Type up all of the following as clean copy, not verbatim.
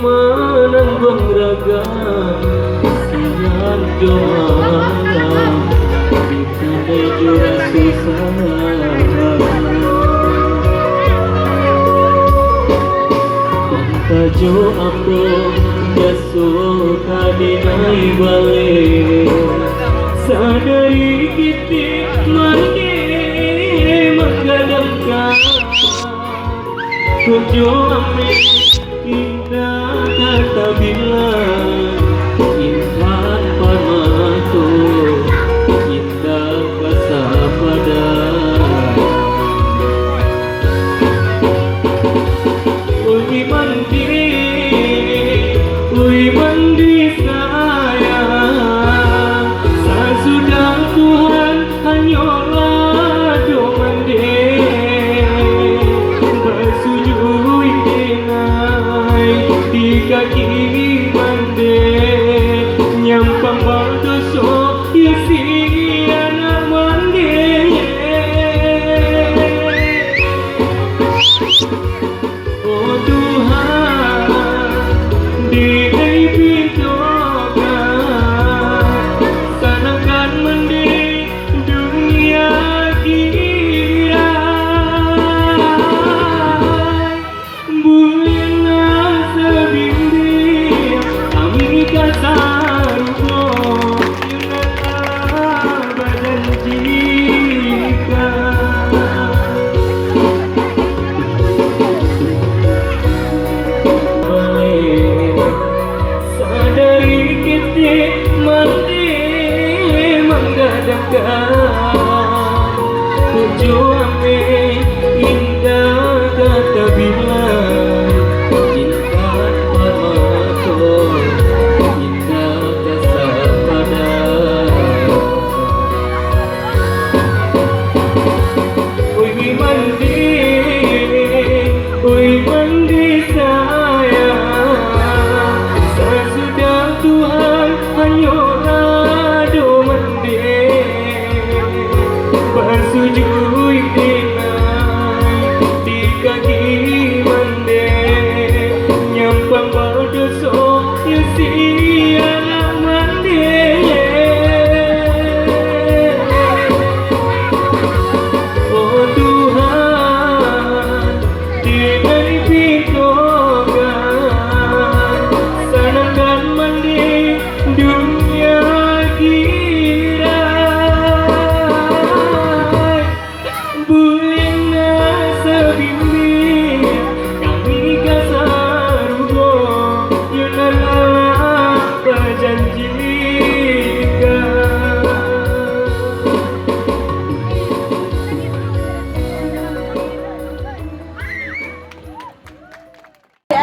manang raga siang doa kita jura susah tajo aku jasuka dinai balik sadari kita mandi menggadangkan tujuh amin indah kata bilang indah pamato indah basa pada ui mandi sayang sesudah Tuhan hanyalah do mandi bersujud denai di kaki mandi nyampang berdosa isi anak mandi oh Tuhan di pintukan sanangkan mandi dunia kira bulina sebindi kami kasarugo yunala badan jika sadari kita mandi menggadangkan tujuh amin indah kata bilang indah pamato indah kasa pada ui mandi sayang sesudah Tuhan hanyalah do mandi bersujud denai di kaki mandi nyampang berdosa isi anak mandi oh Tuhan di dari pintukan sanangkan mandi dunia kira bulina sebindi kami kasarugo yunala berjanjikan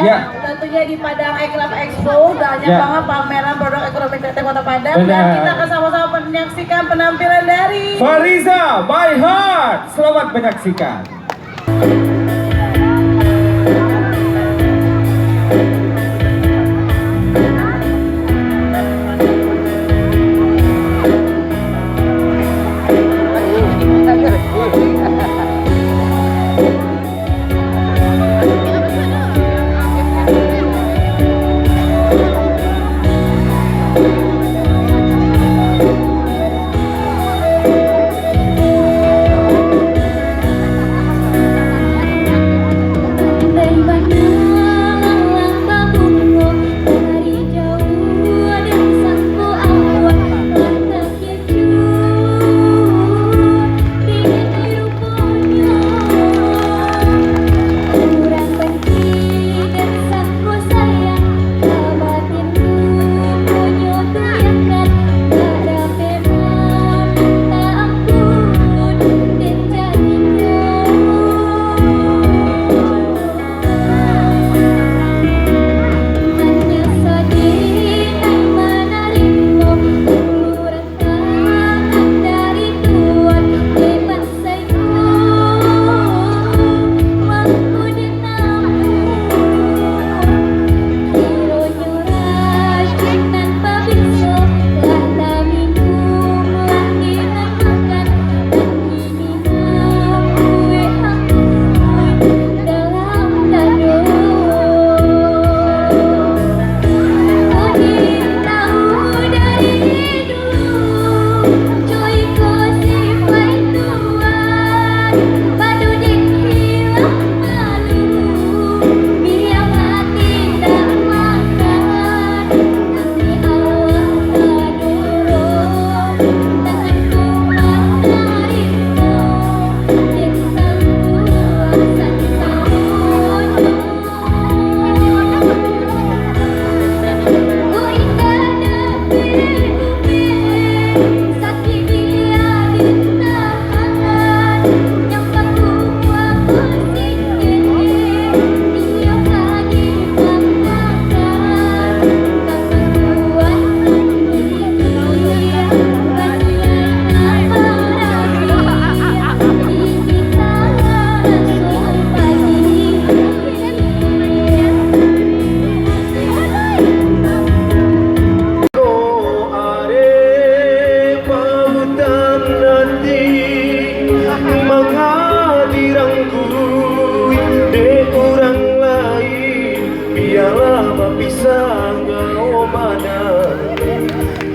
Ya. Tentunya di Padang Ekraf Expo banyak banget pameran produk ekonomi kreatif Kota Padang. Benar. Dan kita akan sama-sama menyaksikan penampilan dari Fariza My Heart. Selamat menyaksikan.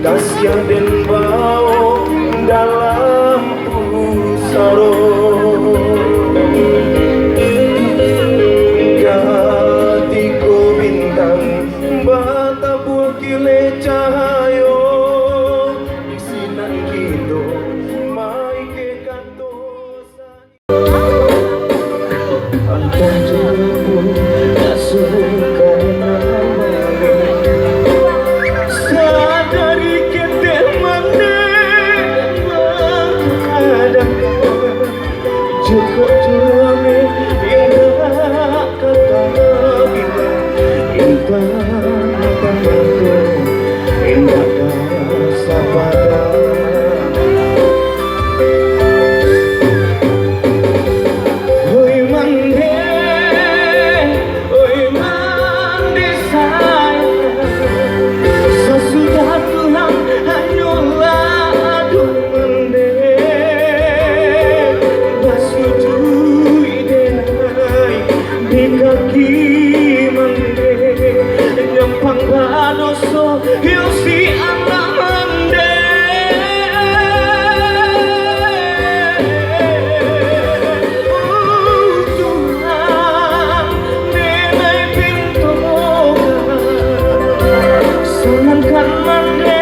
kasih dan bau dalam pusaro gatiku bintang bata bukile cahayo isinan gitu maike kantosa antah jemu tak suka sadari kete mane menghadap cukup juame indah kata bila indah padaku indah rasa padaku oi mande sayang sesudah Tuhan hanyalah aduh mande basujui denai di kaki mande nyampang badoso yosi anak mande Tuhan nenai pintu sanangkan mande